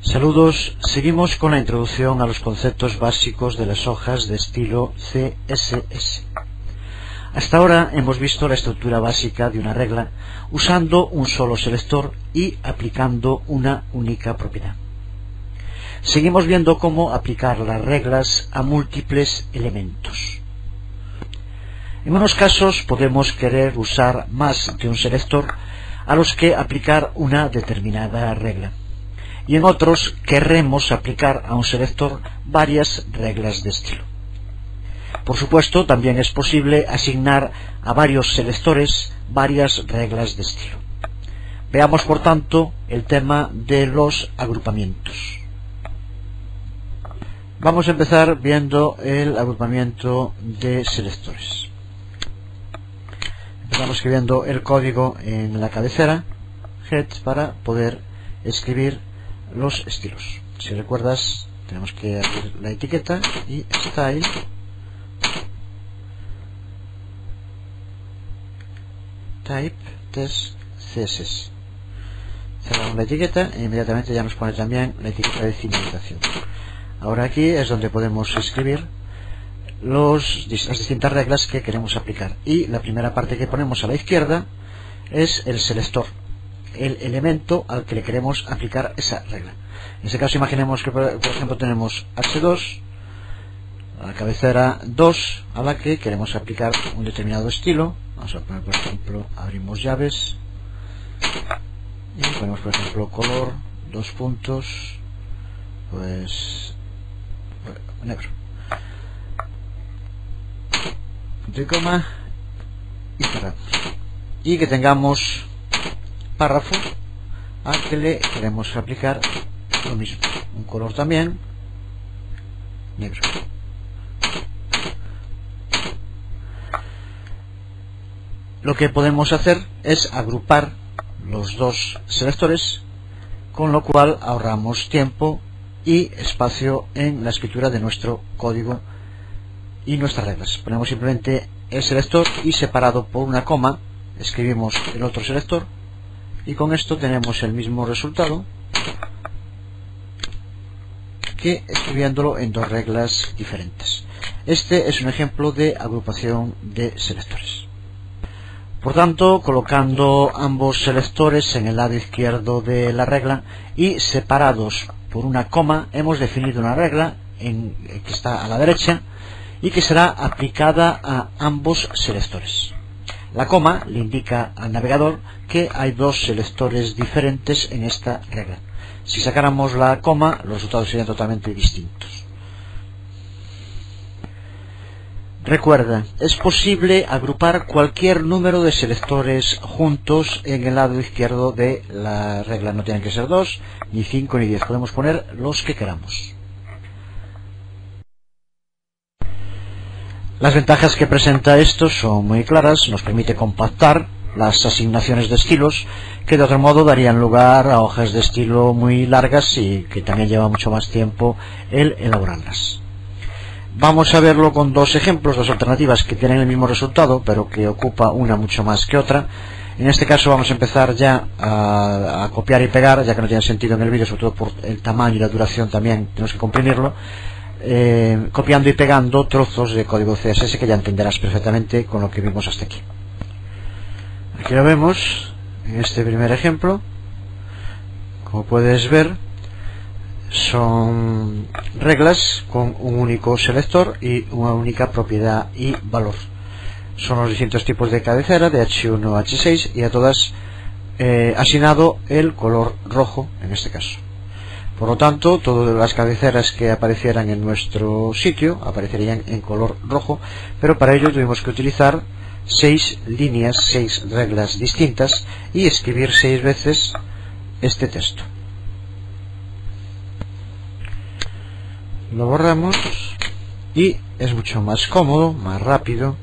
Saludos, seguimos con la introducción a los conceptos básicos de las hojas de estilo CSS. Hasta ahora hemos visto la estructura básica de una regla usando un solo selector y aplicando una única propiedad. Seguimos viendo cómo aplicar las reglas a múltiples elementos. En unos casos podemos querer usar más de un selector a los que aplicar una determinada regla. Y en otros querremos aplicar a un selector varias reglas de estilo. Por supuesto, también es posible asignar a varios selectores varias reglas de estilo. Veamos, por tanto, el tema de los agrupamientos. Vamos a empezar viendo el agrupamiento de selectores. Empezamos escribiendo el código en la cabecera, head, para poder escribir los estilos. Si recuerdas, tenemos que abrir la etiqueta y style, type, test, css. Cerramos la etiqueta e inmediatamente ya nos pone también la etiqueta de finalización. Ahora aquí es donde podemos escribir las distintas reglas que queremos aplicar, y la primera parte que ponemos a la izquierda es el selector, el elemento al que le queremos aplicar esa regla. En este caso imaginemos que por ejemplo tenemos H2, la cabecera 2, a la que queremos aplicar un determinado estilo. Vamos a poner, por ejemplo, abrimos llaves y ponemos, por ejemplo, color, dos puntos, pues negro, punto y coma, y cerramos. Y que tengamos párrafo al que le queremos aplicar lo mismo, un color también negro. Lo que podemos hacer es agrupar los dos selectores, con lo cual ahorramos tiempo y espacio en la escritura de nuestro código y nuestras reglas. Ponemos simplemente el selector y separado por una coma escribimos el otro selector, y con esto tenemos el mismo resultado que escribiéndolo en dos reglas diferentes. Este es un ejemplo de agrupación de selectores. Por tanto, colocando ambos selectores en el lado izquierdo de la regla y separados por una coma, hemos definido una regla que está a la derecha y que será aplicada a ambos selectores. La coma le indica al navegador que hay dos selectores diferentes en esta regla. Si sacáramos la coma, los resultados serían totalmente distintos. Recuerda, es posible agrupar cualquier número de selectores juntos en el lado izquierdo de la regla. No tienen que ser 2, ni 5, ni 10. Podemos poner los que queramos. Las ventajas que presenta esto son muy claras. Nos permite compactar las asignaciones de estilos, que de otro modo darían lugar a hojas de estilo muy largas y que también lleva mucho más tiempo el elaborarlas. Vamos a verlo con dos ejemplos, dos alternativas que tienen el mismo resultado, pero que ocupa una mucho más que otra. En este caso vamos a empezar ya a copiar y pegar, ya que no tiene sentido en el vídeo, sobre todo por el tamaño y la duración también tenemos que comprimirlo. Copiando y pegando trozos de código CSS que ya entenderás perfectamente con lo que vimos hasta aquí. Aquí lo vemos en este primer ejemplo. Como puedes ver, son reglas con un único selector y una única propiedad y valor. Son los distintos tipos de cabecera de H1 a H6 y a todas asignado el color rojo en este caso. Por lo tanto, todas las cabeceras que aparecieran en nuestro sitio aparecerían en color rojo, pero para ello tuvimos que utilizar 6 líneas, 6 reglas distintas y escribir 6 veces este texto. Lo borramos y es mucho más cómodo, más rápido,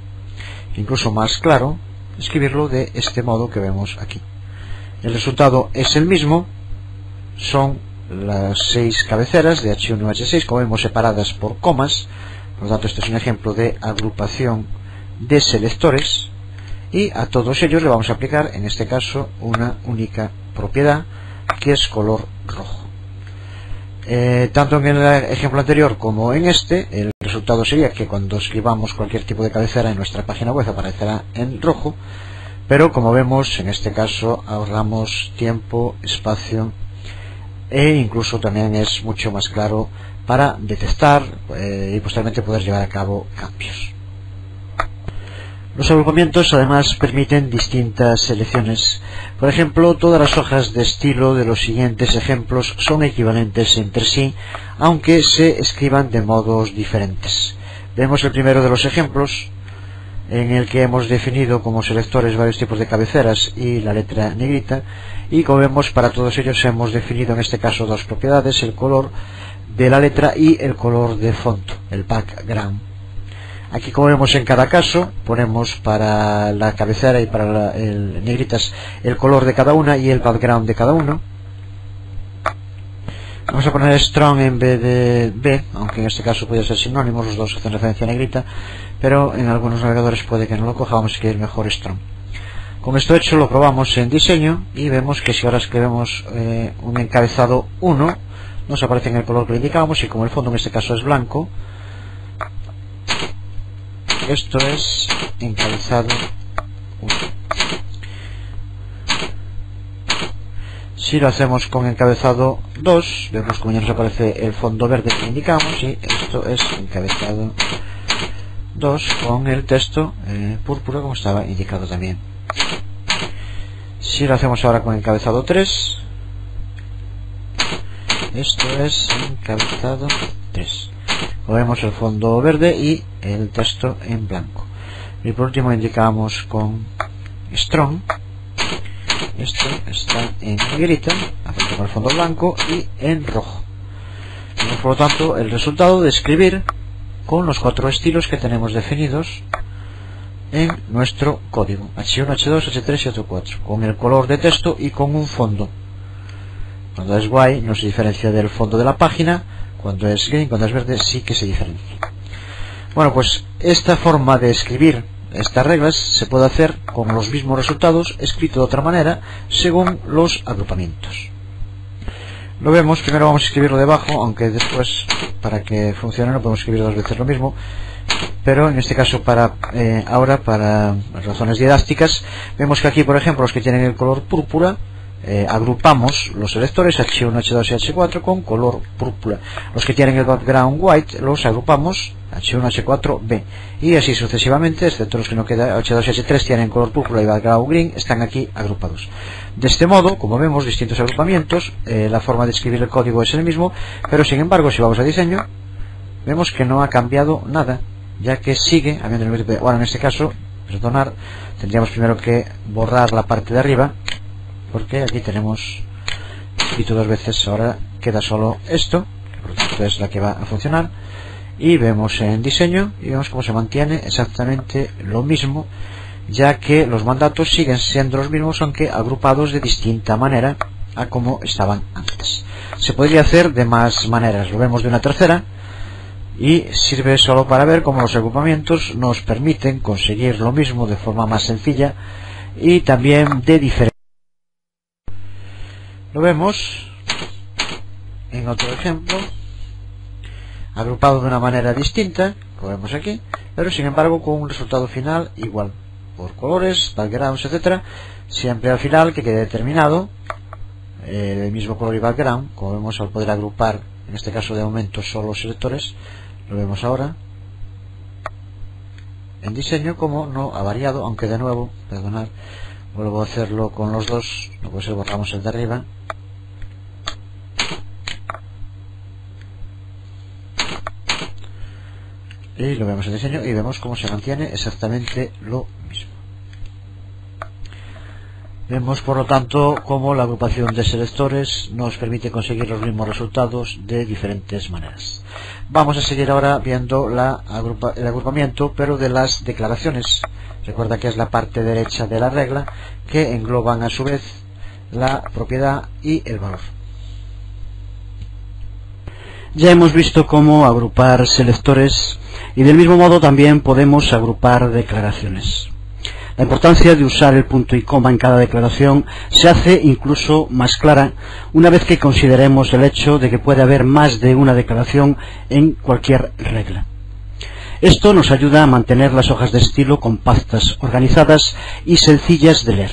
incluso más claro escribirlo de este modo que vemos aquí. El resultado es el mismo, son las 6 cabeceras de H1 a H6, como vemos, separadas por comas. Por lo tanto, este es un ejemplo de agrupación de selectores, y a todos ellos le vamos a aplicar en este caso una única propiedad que es color rojo. Tanto en el ejemplo anterior como en este, el resultado sería que cuando escribamos cualquier tipo de cabecera en nuestra página web aparecerá en rojo, pero como vemos en este caso ahorramos tiempo, espacio e incluso también es mucho más claro para detectar y posteriormente poder llevar a cabo cambios. Los agrupamientos además permiten distintas selecciones. Por ejemplo, todas las hojas de estilo de los siguientes ejemplos son equivalentes entre sí, aunque se escriban de modos diferentes. Vemos el primero de los ejemplos, en el que hemos definido como selectores varios tipos de cabeceras y la letra negrita, y como vemos para todos ellos hemos definido en este caso dos propiedades: el color de la letra y el color de fondo, el background. Aquí, como vemos, en cada caso ponemos para la cabecera y para el negritas el color de cada una y el background de cada uno. Vamos a poner strong en vez de B, aunque en este caso puede ser sinónimos, los dos hacen referencia a negrita, pero en algunos navegadores puede que no lo coja. Vamos a escribir mejor strong. Con esto hecho lo probamos en diseño y vemos que si ahora escribimos un encabezado 1 nos aparece en el color que le indicábamos, y como el fondo en este caso es blanco, esto es encabezado 1. Si lo hacemos con encabezado 2, vemos como ya nos aparece el fondo verde que indicamos, y esto es encabezado 2 con el texto púrpura como estaba indicado también. Si lo hacemos ahora con encabezado 3, esto es encabezado 3. Vemos el fondo verde y el texto en blanco. Y por último indicamos con strong, esto está en negrita, con el fondo blanco, y en rojo. Tenemos por lo tanto el resultado de escribir con los 4 estilos que tenemos definidos en nuestro código: H1, H2, H3 y H4, con el color de texto y con un fondo. Cuando es white no se diferencia del fondo de la página, cuando es green, cuando es verde sí que se diferencia. Bueno, pues esta forma de escribir estas reglas se puede hacer con los mismos resultados escrito de otra manera según los agrupamientos. Lo vemos, primero vamos a escribirlo debajo, aunque después para que funcione no podemos escribir dos veces lo mismo, pero en este caso ahora para razones didácticas vemos que aquí, por ejemplo, los que tienen el color púrpura, agrupamos los selectores H1, H2 y H4 con color púrpura. Los que tienen el background white los agrupamos H1, H4, B, y así sucesivamente, excepto los que no quedan H2 y H3 tienen color púrpura y background green, están aquí agrupados. De este modo, como vemos, distintos agrupamientos, la forma de escribir el código es el mismo, pero sin embargo, si vamos a diseño, vemos que no ha cambiado nada, ya que sigue habiendo el mismo. Bueno, en este caso, perdonar, tendríamos primero que borrar la parte de arriba, porque aquí tenemos escrito dos veces. Ahora queda solo esto, que por lo tanto es la que va a funcionar, y vemos en diseño y vemos cómo se mantiene exactamente lo mismo, ya que los mandatos siguen siendo los mismos, aunque agrupados de distinta manera a como estaban antes. Se podría hacer de más maneras, lo vemos de una tercera, y sirve solo para ver cómo los agrupamientos nos permiten conseguir lo mismo de forma más sencilla y también de diferente. Lo vemos en otro ejemplo, agrupado de una manera distinta, como vemos aquí, pero sin embargo con un resultado final igual, por colores, backgrounds, etcétera, siempre al final que quede determinado el mismo color y background, como vemos al poder agrupar, en este caso de momento solo los selectores. Lo vemos ahora en diseño como no ha variado, aunque de nuevo, perdonad, vuelvo a hacerlo con los dos, no puede ser, borramos el de arriba. Y lo vemos en diseño y vemos cómo se mantiene exactamente lo mismo. Vemos por lo tanto cómo la agrupación de selectores nos permite conseguir los mismos resultados de diferentes maneras. Vamos a seguir ahora viendo el agrupamiento, pero de las declaraciones. Recuerda que es la parte derecha de la regla, que engloban a su vez la propiedad y el valor. Ya hemos visto cómo agrupar selectores y del mismo modo también podemos agrupar declaraciones. La importancia de usar el punto y coma en cada declaración se hace incluso más clara una vez que consideremos el hecho de que puede haber más de una declaración en cualquier regla. Esto nos ayuda a mantener las hojas de estilo compactas, organizadas y sencillas de leer.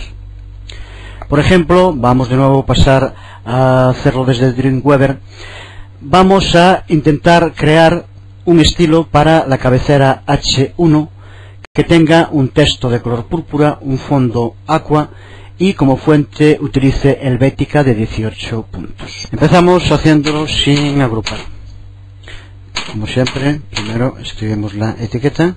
Por ejemplo, vamos de nuevo a pasar a hacerlo desde Dreamweaver. Vamos a intentar crear un estilo para la cabecera H1 que tenga un texto de color púrpura, un fondo aqua y como fuente utilice Helvética de 18 puntos. Empezamos haciéndolo sin agrupar. Como siempre, primero escribimos la etiqueta.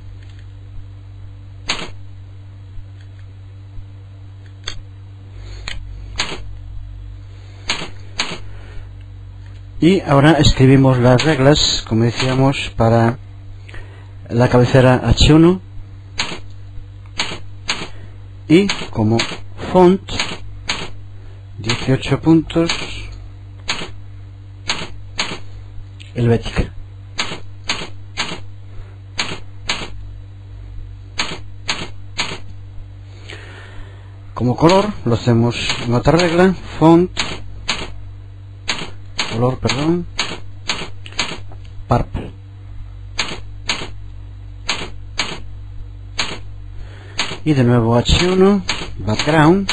Y ahora escribimos las reglas, como decíamos, para la cabecera H1 y como font 18 puntos Helvética. Como color lo hacemos en otra regla, font color, purple. Y de nuevo H1, background,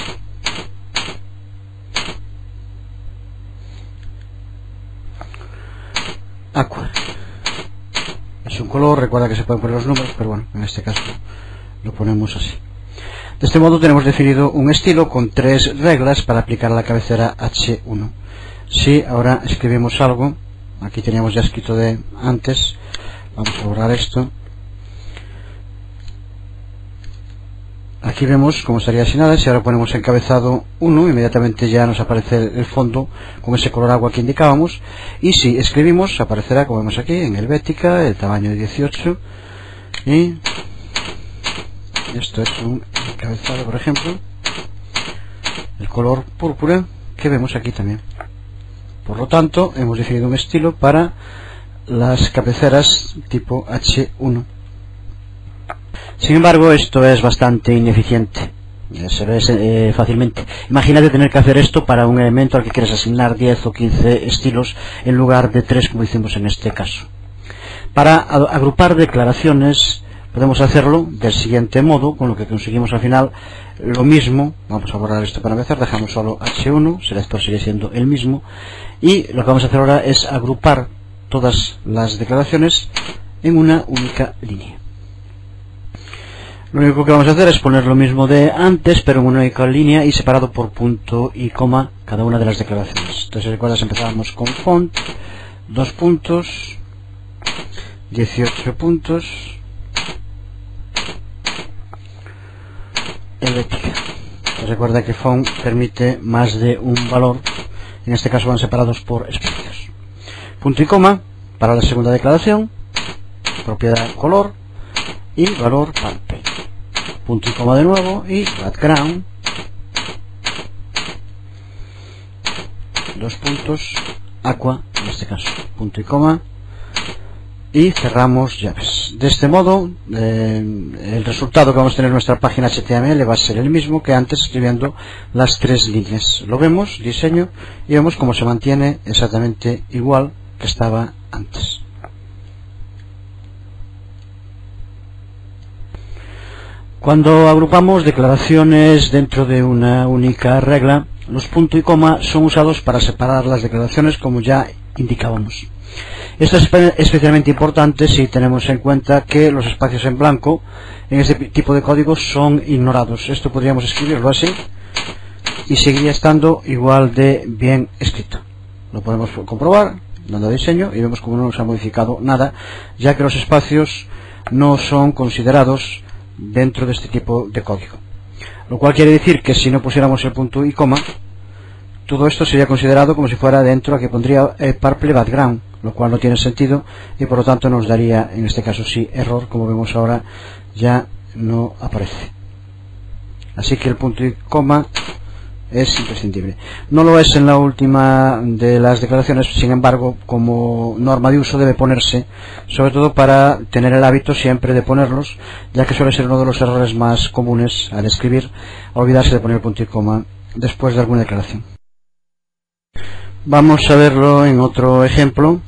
aqua. Es un color, recuerda que se pueden poner los números, pero bueno, en este caso lo ponemos así. De este modo tenemos definido un estilo con 3 reglas para aplicar a la cabecera H1. Si ahora escribimos algo, aquí teníamos ya escrito de antes, vamos a borrar esto. Aquí vemos cómo estaría sin nada. Si ahora ponemos encabezado 1, inmediatamente ya nos aparece el fondo con ese color agua que indicábamos. Y si escribimos, aparecerá, como vemos aquí, en Helvética, el tamaño de 18. Y esto es un encabezado, por ejemplo, el color púrpura que vemos aquí también. Por lo tanto, hemos definido un estilo para las cabeceras tipo H1. Sin embargo, esto es bastante ineficiente. Se ve fácilmente. Imagínate tener que hacer esto para un elemento al que quieres asignar 10 o 15 estilos en lugar de 3 como hicimos en este caso. Para agrupar declaraciones podemos hacerlo del siguiente modo, con lo que conseguimos al final lo mismo. Vamos a borrar esto para empezar, dejamos solo H1, selector sigue siendo el mismo, y lo que vamos a hacer ahora es agrupar todas las declaraciones en una única línea. Lo único que vamos a hacer es poner lo mismo de antes, pero en una única línea y separado por punto y coma cada una de las declaraciones. Entonces, si recuerdas, empezábamos con font, 2 puntos, 18 puntos, Helvética. Recuerda que font permite más de un valor, en este caso van separados por espacios. Punto y coma para la segunda declaración, propiedad color y valor purple. Punto y coma de nuevo y background, 2 puntos, aqua, en este caso, punto y coma, y cerramos llaves. De este modo, el resultado que vamos a tener en nuestra página HTML va a ser el mismo que antes escribiendo las 3 líneas. Lo vemos, diseño, y vemos cómo se mantiene exactamente igual que estaba antes. Cuando agrupamos declaraciones dentro de una única regla, los punto y coma son usados para separar las declaraciones, como ya indicábamos. Esto es especialmente importante si tenemos en cuenta que los espacios en blanco en este tipo de códigos son ignorados. Esto podríamos escribirlo así y seguiría estando igual de bien escrito. Lo podemos comprobar dando a diseño y vemos como no nos ha modificado nada, ya que los espacios no son considerados dentro de este tipo de código, lo cual quiere decir que si no pusiéramos el punto y coma, todo esto sería considerado como si fuera dentro, aquí pondría purple background, lo cual no tiene sentido y por lo tanto nos daría en este caso sí error, como vemos ahora ya no aparece. Así que el punto y coma es imprescindible. No lo es en la última de las declaraciones, sin embargo, como norma de uso debe ponerse, sobre todo para tener el hábito siempre de ponerlos, ya que suele ser uno de los errores más comunes al escribir, olvidarse de poner punto y coma después de alguna declaración. Vamos a verlo en otro ejemplo,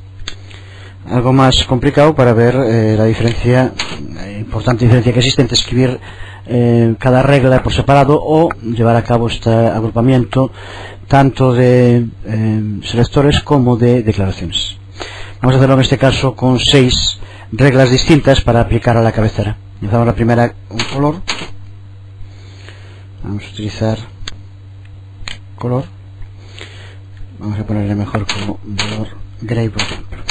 algo más complicado, para ver la diferencia, importante diferencia que existe entre escribir cada regla por separado o llevar a cabo este agrupamiento tanto de selectores como de declaraciones. Vamos a hacerlo en este caso con 6 reglas distintas para aplicar a la cabecera. Empezamos la primera, un color. Vamos a utilizar color. Vamos a ponerle mejor como color gray, por ejemplo.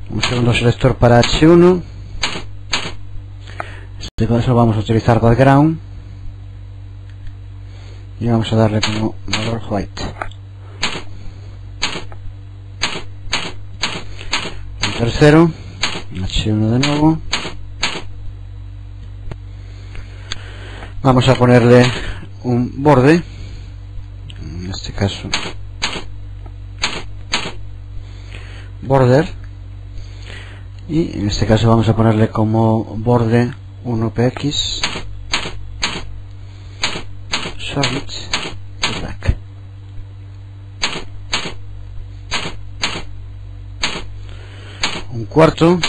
Un segundo selector para H1. Este caso vamos a utilizar background y vamos a darle como color white. Un tercero, H1 de nuevo. Vamos a ponerle un borde, en este caso border, y en este caso vamos a ponerle como borde 1px solid black. Un cuarto,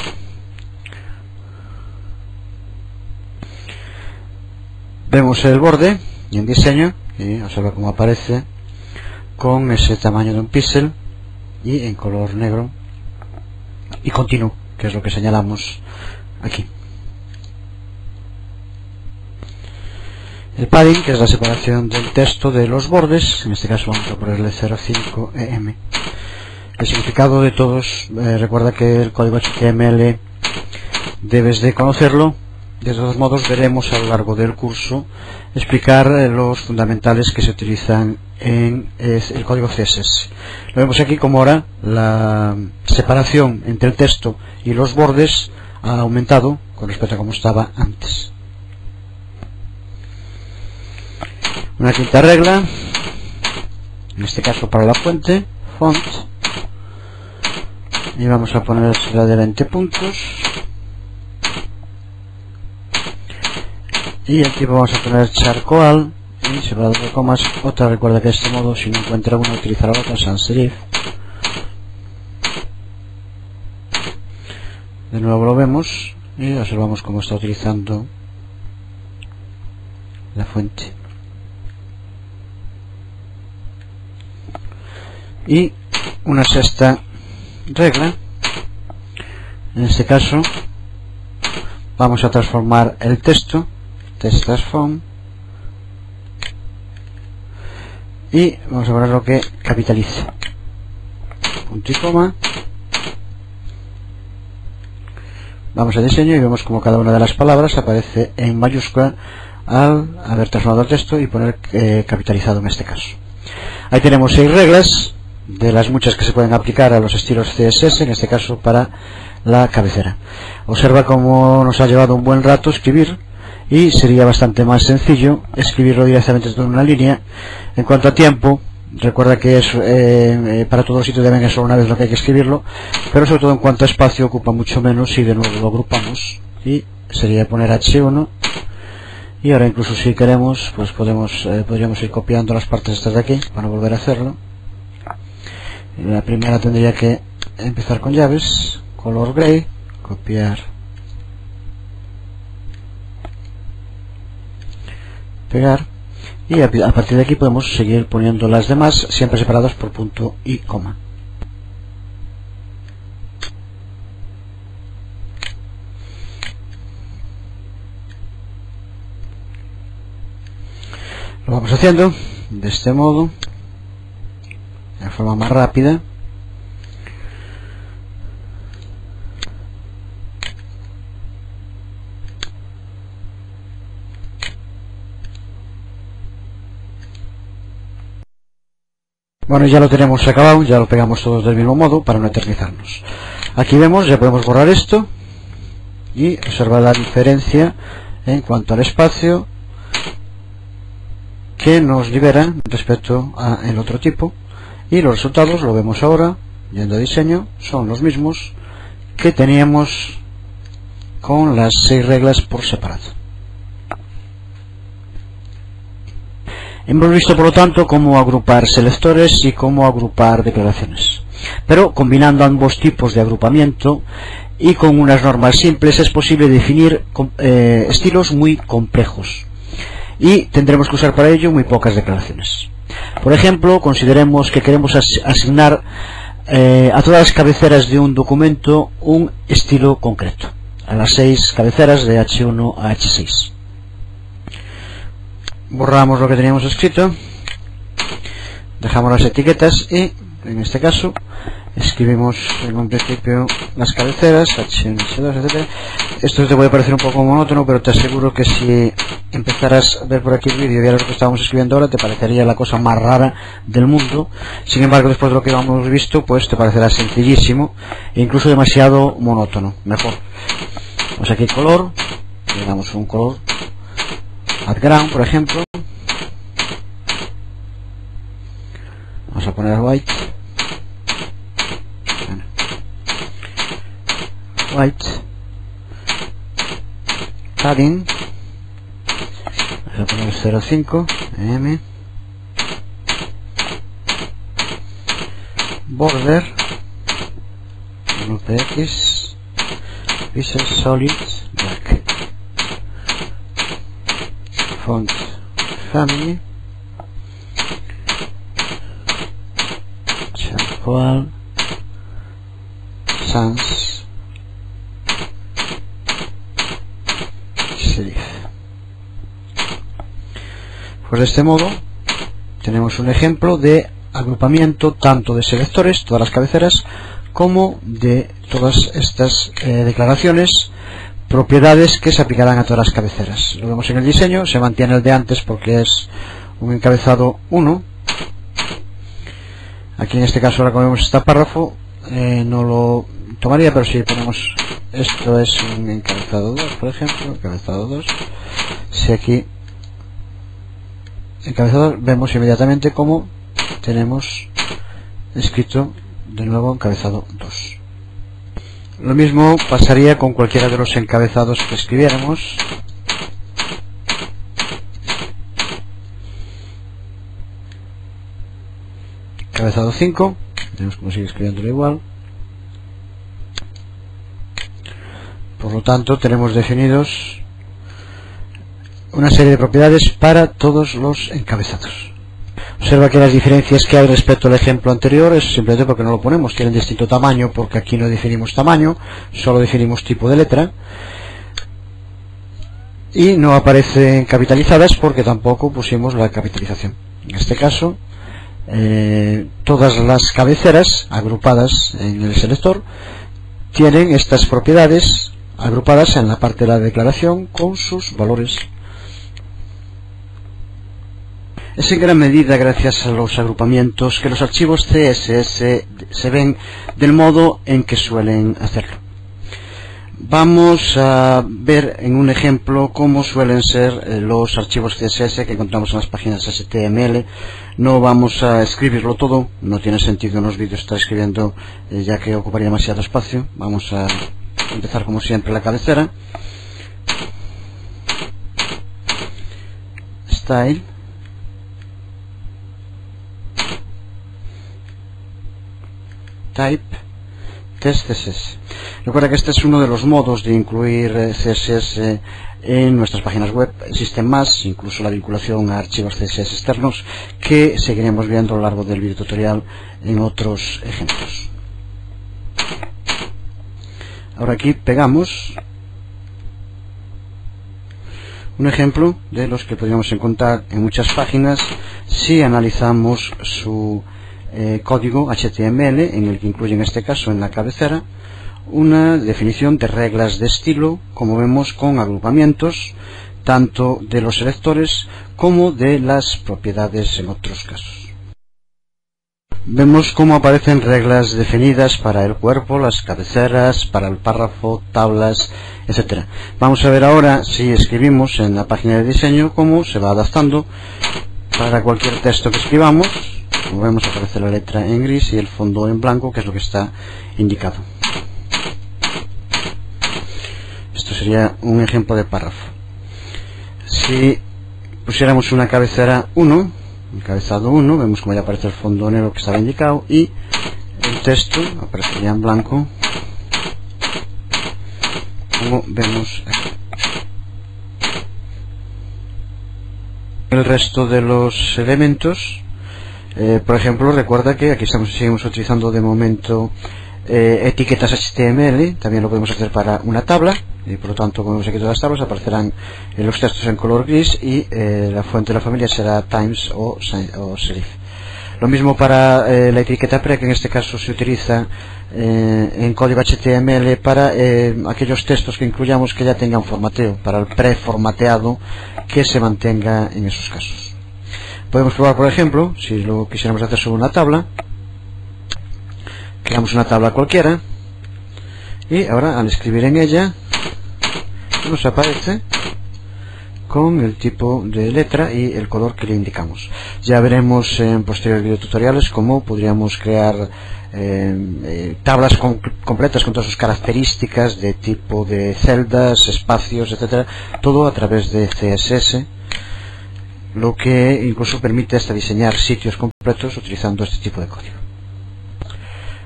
vemos el borde y en diseño, y observa cómo aparece con ese tamaño de un píxel y en color negro y continuo, que es lo que señalamos aquí. El padding, que es la separación del texto de los bordes, en este caso vamos a ponerle 0,5 em. El significado de todos, recuerda que el código HTML debes de conocerlo. De todos modos, veremos a lo largo del curso explicar los fundamentales que se utilizan en el código CSS. Lo vemos aquí como ahora la separación entre el texto y los bordes ha aumentado con respecto a como estaba antes. Una quinta regla, en este caso para la fuente, font, y vamos a poner la de 20 puntos. Y aquí vamos a poner charcoal y separado por comas. Otra, recuerda que de este modo, si no encuentra una, utilizará la otra, sans serif. De nuevo lo vemos y observamos cómo está utilizando la fuente. Y una sexta regla, en este caso vamos a transformar el texto, text transform, y vamos a poner lo que capitalice, punto y coma. Vamos a diseño y vemos como cada una de las palabras aparece en mayúscula al haber transformado el texto y poner capitalizado en este caso. Ahí tenemos 6 reglas de las muchas que se pueden aplicar a los estilos CSS, en este caso para la cabecera. Observa cómo nos ha llevado un buen rato escribir, y sería bastante más sencillo escribirlo directamente en una línea. En cuanto a tiempo, recuerda que es para todos los sitios deben ser solo una vez lo que hay que escribirlo, pero sobre todo en cuanto a espacio ocupa mucho menos si de nuevo lo agrupamos, y sería poner H1. Y ahora incluso si queremos, pues podríamos ir copiando las partes estas de aquí para no volver a hacerlo. La primera tendría que empezar con llaves, color gray, copiar, pegar, y a partir de aquí podemos seguir poniendo las demás, siempre separadas por punto y coma. Lo vamos haciendo de este modo, de forma más rápida. Bueno, ya lo tenemos acabado, ya lo pegamos todos del mismo modo para no eternizarnos. Aquí vemos, ya podemos borrar esto y observar la diferencia en cuanto al espacio que nos libera respecto a el otro tipo, y los resultados, lo vemos ahora, yendo a diseño, son los mismos que teníamos con las 6 reglas por separado. Hemos visto, por lo tanto, cómo agrupar selectores y cómo agrupar declaraciones, pero combinando ambos tipos de agrupamiento y con unas normas simples es posible definir estilos muy complejos, y tendremos que usar para ello muy pocas declaraciones. Por ejemplo, consideremos que queremos asignar a todas las cabeceras de un documento un estilo concreto, a las 6 cabeceras de H1 a H6. Borramos lo que teníamos escrito, dejamos las etiquetas y en este caso escribimos en un principio las cabeceras H1, H2, etc. Esto te puede parecer un poco monótono, pero te aseguro que si empezaras a ver por aquí el vídeo y vieras lo que estábamos escribiendo ahora, te parecería la cosa más rara del mundo. Sin embargo, después de lo que hemos visto, pues te parecerá sencillísimo e incluso demasiado monótono. Mejor. Vamos aquí color, le damos un color background, por ejemplo. Vamos a poner white. White. Padding. Vamos a poner 0.5 mm. Border. UPX. Pixel solid black. Font family. Charcoal. Sans. Serif. Pues de este modo tenemos un ejemplo de agrupamiento tanto de selectores, todas las cabeceras, como de todas estas declaraciones, propiedades que se aplicarán a todas las cabeceras. Lo vemos en el diseño, se mantiene el de antes porque es un encabezado 1. Aquí en este caso, ahora como vemos este párrafo, no lo tomaría, pero si ponemos esto es un encabezado 2, por ejemplo, encabezado 2, si aquí encabezado, vemos inmediatamente como tenemos escrito de nuevo encabezado 2. Lo mismo pasaría con cualquiera de los encabezados que escribiéramos. Encabezado 5, tenemos como sigue escribiéndolo igual. Por lo tanto, tenemos definidos una serie de propiedades para todos los encabezados. Observa que las diferencias que hay respecto al ejemplo anterior es simplemente porque no lo ponemos, tienen distinto tamaño, porque aquí no definimos tamaño, solo definimos tipo de letra, y no aparecen capitalizadas porque tampoco pusimos la capitalización. En este caso, todas las cabeceras agrupadas en el selector tienen estas propiedades agrupadas en la parte de la declaración con sus valores. Es en gran medida gracias a los agrupamientos que los archivos CSS se ven del modo en que suelen hacerlo. Vamos a ver en un ejemplo cómo suelen ser los archivos CSS que encontramos en las páginas HTML. No vamos a escribirlo todo, no tiene sentido en los vídeos estar escribiendo ya que ocuparía demasiado espacio. Vamos a empezar como siempre la cabecera. Style. Type, test CSS. Recuerda que este es uno de los modos de incluir CSS en nuestras páginas web. Existen más, incluso la vinculación a archivos CSS externos, que seguiremos viendo a lo largo del video tutorial en otros ejemplos. Ahora aquí pegamos un ejemplo de los que podríamos encontrar en muchas páginas si analizamos su código HTML, en el que incluye en este caso en la cabecera una definición de reglas de estilo, como vemos con agrupamientos tanto de los selectores como de las propiedades en otros casos. Vemos cómo aparecen reglas definidas para el cuerpo, las cabeceras, para el párrafo, tablas, etc. Vamos a ver ahora, si escribimos en la página de diseño, cómo se va adaptando Para cualquier texto que escribamos, como vemos, aparece la letra en gris y el fondo en blanco, que es lo que está indicado. Esto sería un ejemplo de párrafo. Si pusiéramos una cabecera 1, encabezado 1, vemos como ya aparece el fondo negro que estaba indicado y el texto aparecería en blanco, como vemos aquí. El resto de los elementos, por ejemplo, recuerda que aquí seguimos utilizando de momento etiquetas HTML. También lo podemos hacer para una tabla, y por lo tanto, como vemos aquí todas las tablas, aparecerán los textos en color gris y la fuente de la familia será Times o Serif. Lo mismo para la etiqueta pre, que en este caso se utiliza en código HTML para aquellos textos que incluyamos que ya tengan formateo, para el preformateado que se mantenga en esos casos. Podemos probar, por ejemplo, si lo quisiéramos hacer sobre una tabla. Creamos una tabla cualquiera y ahora al escribir en ella nos aparece con el tipo de letra y el color que le indicamos. Ya veremos en posteriores videotutoriales cómo podríamos crear tablas completas con todas sus características de tipo de celdas, espacios, etcétera, todo a través de CSS, lo que incluso permite hasta diseñar sitios completos utilizando este tipo de código.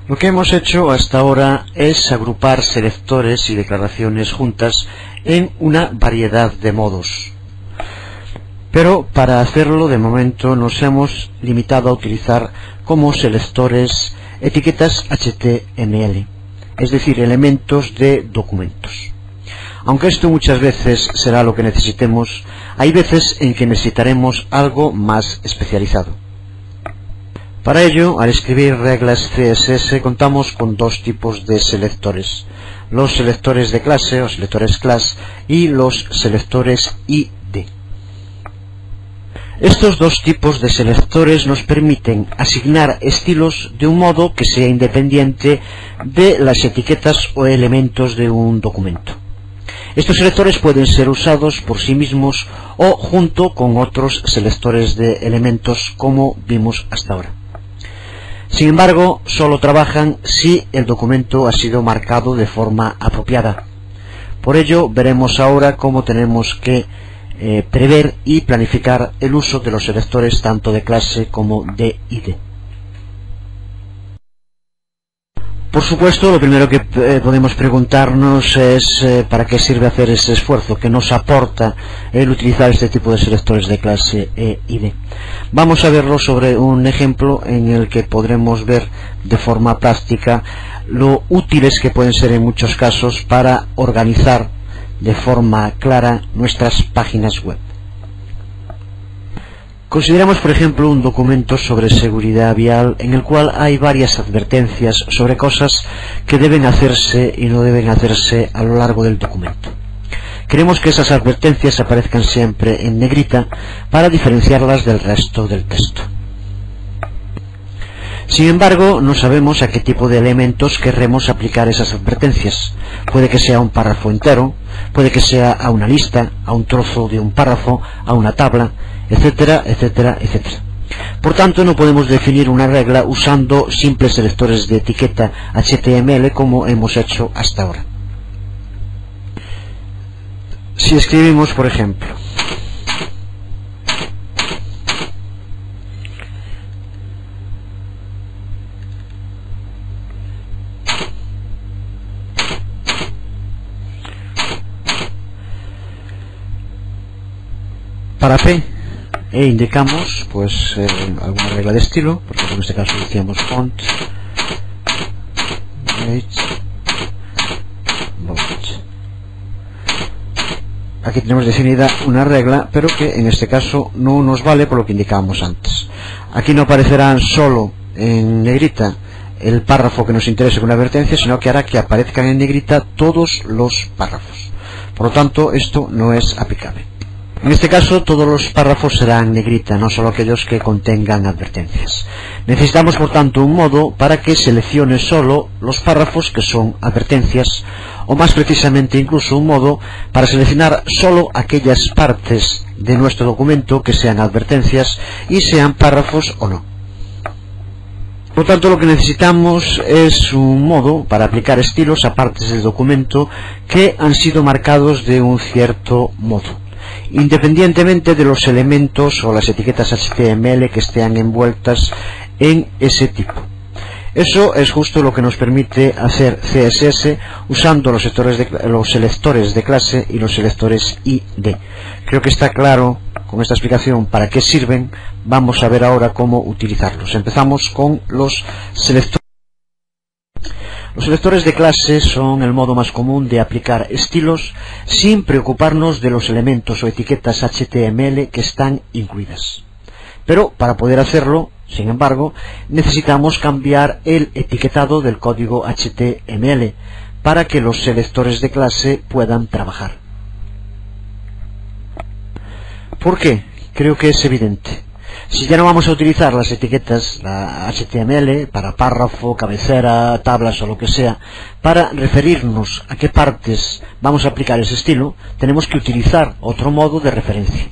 Lo que hemos hecho hasta ahora es agrupar selectores y declaraciones juntas en una variedad de modos. Pero para hacerlo, de momento, nos hemos limitado a utilizar como selectores etiquetas HTML, es decir, elementos de documentos. Aunque esto muchas veces será lo que necesitemos, hay veces en que necesitaremos algo más especializado. Para ello, al escribir reglas CSS, contamos con dos tipos de selectores: los selectores de clase o selectores class y los selectores ID. Estos dos tipos de selectores nos permiten asignar estilos de un modo que sea independiente de las etiquetas o elementos de un documento. Estos selectores pueden ser usados por sí mismos o junto con otros selectores de elementos, como vimos hasta ahora. Sin embargo, solo trabajan si el documento ha sido marcado de forma apropiada. Por ello, veremos ahora cómo tenemos que prever y planificar el uso de los selectores tanto de clase como de ID. Por supuesto, lo primero que podemos preguntarnos es ¿para qué sirve hacer ese esfuerzo? ¿Qué nos aporta el utilizar este tipo de selectores de clase e ID? Vamos a verlo sobre un ejemplo en el que podremos ver de forma práctica lo útiles que pueden ser en muchos casos para organizar de forma clara nuestras páginas web. Consideramos, por ejemplo, un documento sobre seguridad vial en el cual hay varias advertencias sobre cosas que deben hacerse y no deben hacerse a lo largo del documento. Queremos que esas advertencias aparezcan siempre en negrita para diferenciarlas del resto del texto. Sin embargo, no sabemos a qué tipo de elementos querremos aplicar esas advertencias. Puede que sea un párrafo entero, puede que sea a una lista, a un trozo de un párrafo, a una tabla, etcétera, etcétera, etcétera. Por tanto, no podemos definir una regla usando simples selectores de etiqueta HTML como hemos hecho hasta ahora. Si escribimos, por ejemplo, para P e indicamos pues alguna regla de estilo, por ejemplo en este caso decíamos font, weight, bold. Aquí tenemos definida una regla, pero que en este caso no nos vale por lo que indicábamos antes. Aquí no aparecerán solo en negrita el párrafo que nos interese con la advertencia, sino que hará que aparezcan en negrita todos los párrafos. Por lo tanto, esto no es aplicable. En este caso todos los párrafos serán en negrita, no solo aquellos que contengan advertencias. Necesitamos por tanto un modo para que seleccione solo los párrafos que son advertencias, o más precisamente incluso un modo para seleccionar solo aquellas partes de nuestro documento que sean advertencias y sean párrafos o no. Por tanto, lo que necesitamos es un modo para aplicar estilos a partes del documento que han sido marcados de un cierto modo, independientemente de los elementos o las etiquetas HTML que estén envueltas en ese tipo. Eso es justo lo que nos permite hacer CSS usando los selectores de clase y los selectores ID. Creo que está claro con esta explicación para qué sirven. Vamos a ver ahora cómo utilizarlos. Empezamos con los selectores. Los selectores de clase son el modo más común de aplicar estilos sin preocuparnos de los elementos o etiquetas HTML que están incluidas. Pero para poder hacerlo, sin embargo, necesitamos cambiar el etiquetado del código HTML para que los selectores de clase puedan trabajar. ¿Por qué? Creo que es evidente. Si ya no vamos a utilizar las etiquetas, la HTML, para párrafo, cabecera, tablas o lo que sea, para referirnos a qué partes vamos a aplicar ese estilo, tenemos que utilizar otro modo de referencia.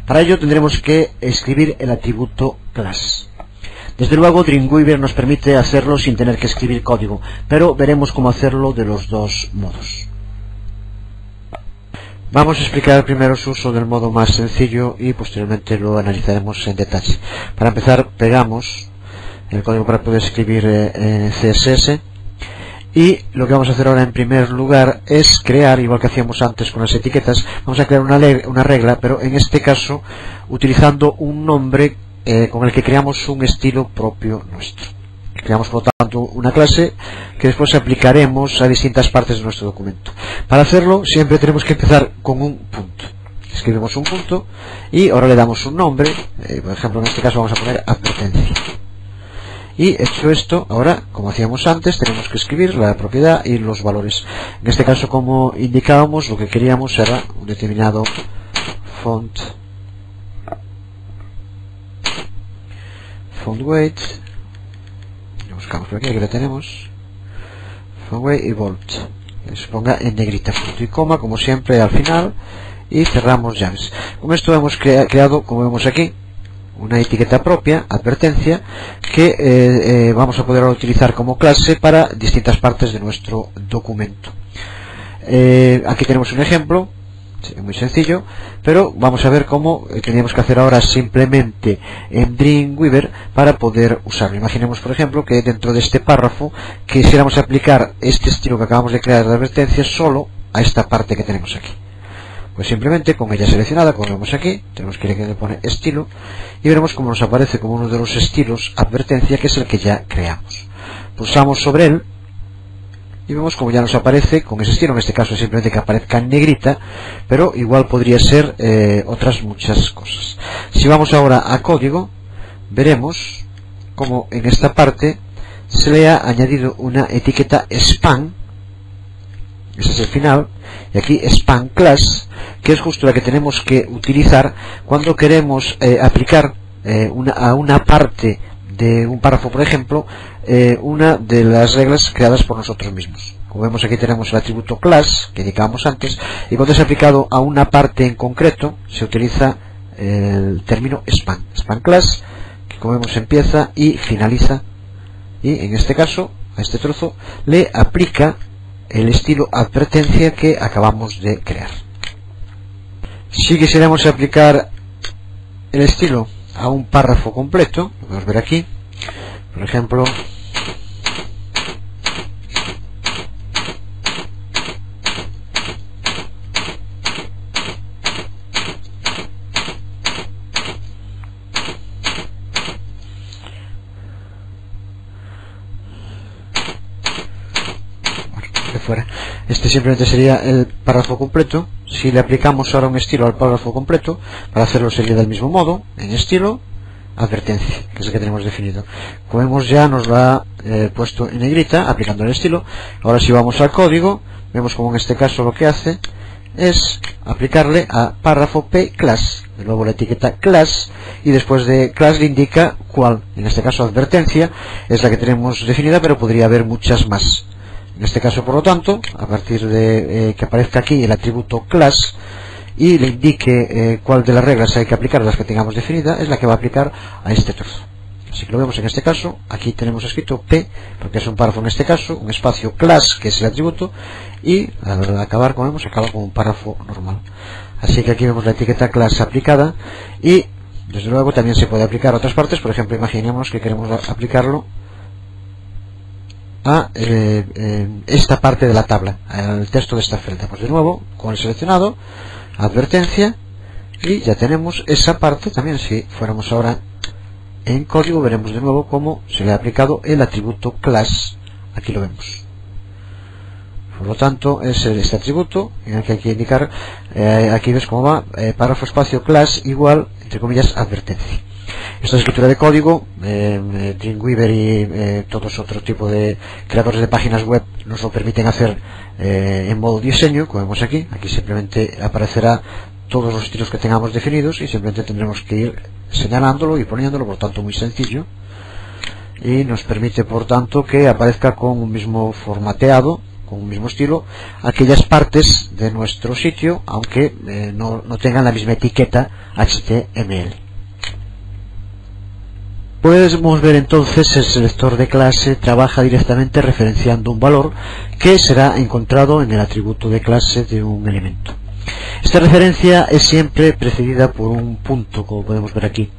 Para ello tendremos que escribir el atributo class. Desde luego Dreamweaver nos permite hacerlo sin tener que escribir código, pero veremos cómo hacerlo de los dos modos. Vamos a explicar primero su uso del modo más sencillo y posteriormente lo analizaremos en detalle. Para empezar, pegamos el código para poder escribir CSS, y lo que vamos a hacer ahora en primer lugar es crear, igual que hacíamos antes con las etiquetas, vamos a crear una regla, pero en este caso utilizando un nombre con el que creamos un estilo propio nuestro. Creamos por lo tanto una clase que después aplicaremos a distintas partes de nuestro documento. Para hacerlo siempre tenemos que empezar con un punto. Escribimos un punto y ahora le damos un nombre, por ejemplo en este caso vamos a poner advertencia. Y hecho esto, ahora como hacíamos antes tenemos que escribir la propiedad y los valores. En este caso, como indicábamos, lo que queríamos era un determinado font weight, lo buscamos por aquí, lo tenemos, font weight y bold, que se ponga en negrita, punto y coma como siempre al final, y cerramos llaves. Con esto hemos creado, como vemos aquí, una etiqueta propia, advertencia, que vamos a poder utilizar como clase para distintas partes de nuestro documento. Aquí tenemos un ejemplo, muy sencillo, pero vamos a ver cómo teníamos que hacer ahora simplemente en Dreamweaver para poder usarlo. Imaginemos, por ejemplo, que dentro de este párrafo quisiéramos aplicar este estilo que acabamos de crear de advertencia solo a esta parte que tenemos aquí. Pues simplemente con ella seleccionada, como vemos aquí, tenemos que ir aquí donde pone estilo y veremos cómo nos aparece como uno de los estilos advertencia, que es el que ya creamos. Pulsamos sobre él y vemos como ya nos aparece con ese estilo. En este caso simplemente que aparezca en negrita, pero igual podría ser otras muchas cosas. Si vamos ahora a código, veremos como en esta parte se le ha añadido una etiqueta spam. Ese es el final, y aquí spam class, que es justo la que tenemos que utilizar cuando queremos aplicar a una parte de un párrafo, por ejemplo, una de las reglas creadas por nosotros mismos. Como vemos, aquí tenemos el atributo class que indicábamos antes, y cuando es aplicado a una parte en concreto se utiliza el término spam class, que como vemos empieza y finaliza, y en este caso a este trozo le aplica el estilo advertencia que acabamos de crear. Si quisiéramos aplicar el estilo a un párrafo completo, lo podemos ver aquí, por ejemplo, este simplemente sería el párrafo completo. Si le aplicamos ahora un estilo al párrafo completo, para hacerlo sería del mismo modo, en estilo, advertencia, que es el que tenemos definido. Como vemos, ya nos lo ha puesto en negrita, aplicando el estilo. Ahora si vamos al código, vemos como en este caso lo que hace es aplicarle a párrafo P class, de nuevo la etiqueta class, y después de class le indica cuál, en este caso advertencia, es la que tenemos definida, pero podría haber muchas más. En este caso, por lo tanto, a partir de que aparezca aquí el atributo class y le indique cuál de las reglas hay que aplicar, las que tengamos definida, es la que va a aplicar a este trozo. Así que lo vemos en este caso, aquí tenemos escrito P, porque es un párrafo en este caso, un espacio class, que es el atributo, y al acabar, como vemos, acaba con un párrafo normal. Así que aquí vemos la etiqueta class aplicada, y desde luego también se puede aplicar a otras partes. Por ejemplo, imaginemos que queremos aplicarlo a esta parte de la tabla, al texto de esta celda. Pues de nuevo, con el seleccionado, advertencia, y ya tenemos esa parte también. Si fuéramos ahora en código, veremos de nuevo cómo se le ha aplicado el atributo class. Aquí lo vemos. Por lo tanto, es este atributo en el que hay que indicar, aquí ves cómo va, párrafo espacio class igual, entre comillas, advertencia. Esta es escritura de código. Dreamweaver y todos otro tipo de creadores de páginas web nos lo permiten hacer en modo diseño, como vemos aquí. Aquí simplemente aparecerá todos los estilos que tengamos definidos y simplemente tendremos que ir señalándolo y poniéndolo, por tanto muy sencillo, y nos permite por tanto que aparezca con un mismo formateado, con un mismo estilo, aquellas partes de nuestro sitio, aunque no tengan la misma etiqueta HTML. Podemos ver entonces el selector de clase trabaja directamente referenciando un valor que será encontrado en el atributo de clase de un elemento. Esta referencia es siempre precedida por un punto, como podemos ver aquí,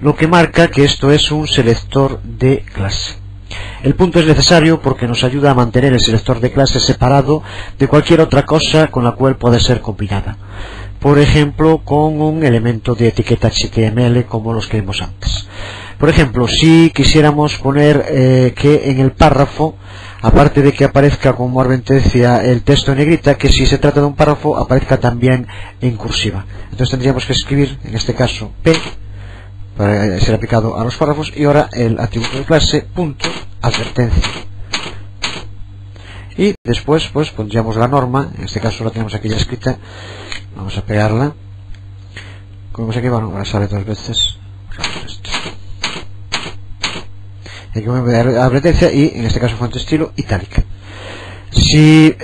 lo que marca que esto es un selector de clase. El punto es necesario porque nos ayuda a mantener el selector de clase separado de cualquier otra cosa con la cual puede ser combinada. Por ejemplo, con un elemento de etiqueta HTML como los que vimos antes. Por ejemplo, si quisiéramos poner que en el párrafo, aparte de que aparezca como advertencia el texto en negrita, que si se trata de un párrafo aparezca también en cursiva. Entonces tendríamos que escribir, en este caso, P, para ser aplicado a los párrafos, y ahora el atributo de clase, punto, advertencia. Y después, pues, pondríamos la norma, en este caso la tenemos aquí ya escrita, vamos a pegarla. Como vemos aquí, bueno, ahora sale dos veces. Hay que poner advertencia y en este caso fuente estilo itálica. Si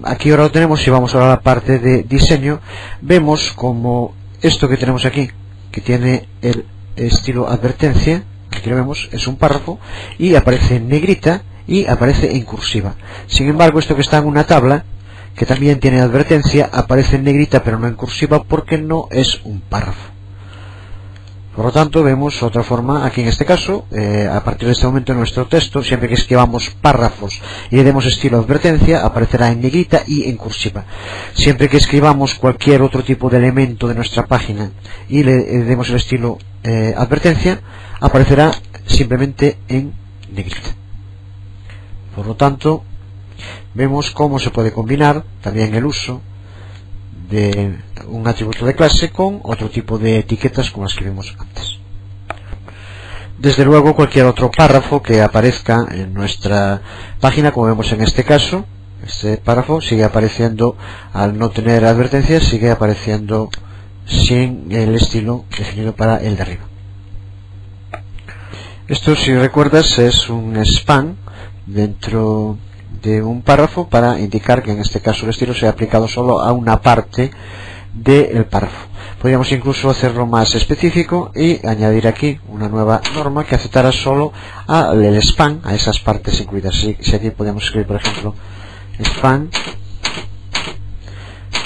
aquí ahora lo tenemos, si vamos ahora a la parte de diseño, vemos como esto que tenemos aquí, que tiene el estilo advertencia, aquí lo vemos, es un párrafo y aparece en negrita y aparece en cursiva. Sin embargo, esto que está en una tabla, que también tiene advertencia, aparece en negrita pero no en cursiva porque no es un párrafo. Por lo tanto, vemos otra forma aquí en este caso. A partir de este momento en nuestro texto, siempre que escribamos párrafos y le demos estilo advertencia, aparecerá en negrita y en cursiva. Siempre que escribamos cualquier otro tipo de elemento de nuestra página y le demos el estilo advertencia, aparecerá simplemente en negrita. Por lo tanto, vemos cómo se puede combinar también el uso de un atributo de clase con otro tipo de etiquetas como las que vimos antes. Desde luego, cualquier otro párrafo que aparezca en nuestra página, como vemos en este caso, este párrafo sigue apareciendo, al no tener advertencias, sigue apareciendo sin el estilo definido para el de arriba. Esto, si recuerdas, es un span dentro de un párrafo para indicar que en este caso el estilo se ha aplicado solo a una parte del párrafo. Podríamos incluso hacerlo más específico y añadir aquí una nueva norma que aceptara solo al span, a esas partes incluidas. Si aquí podemos escribir, por ejemplo, span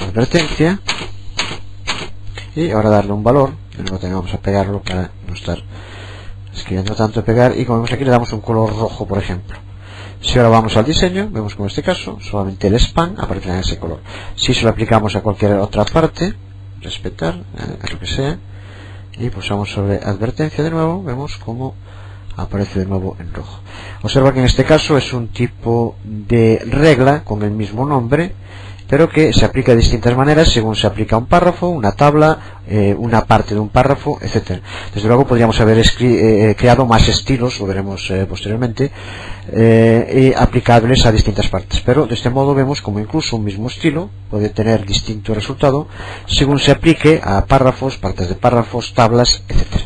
advertencia, y ahora darle un valor, luego vamos a pegarlo para no estar escribiendo tanto, pegar, y como vemos aquí le damos un color rojo, por ejemplo. Si ahora vamos al diseño, vemos como en este caso solamente el span aparecerá en ese color. Si se lo aplicamos a cualquier otra parte, respetar, a lo que sea, y pulsamos sobre advertencia de nuevo, vemos como aparece de nuevo en rojo. Observa que en este caso es un tipo de regla con el mismo nombre pero que se aplica de distintas maneras según se aplica un párrafo, una tabla, una parte de un párrafo, etcétera. Desde luego podríamos haber creado más estilos, lo veremos posteriormente, aplicables a distintas partes, pero de este modo vemos como incluso un mismo estilo puede tener distinto resultado según se aplique a párrafos, partes de párrafos, tablas, etcétera.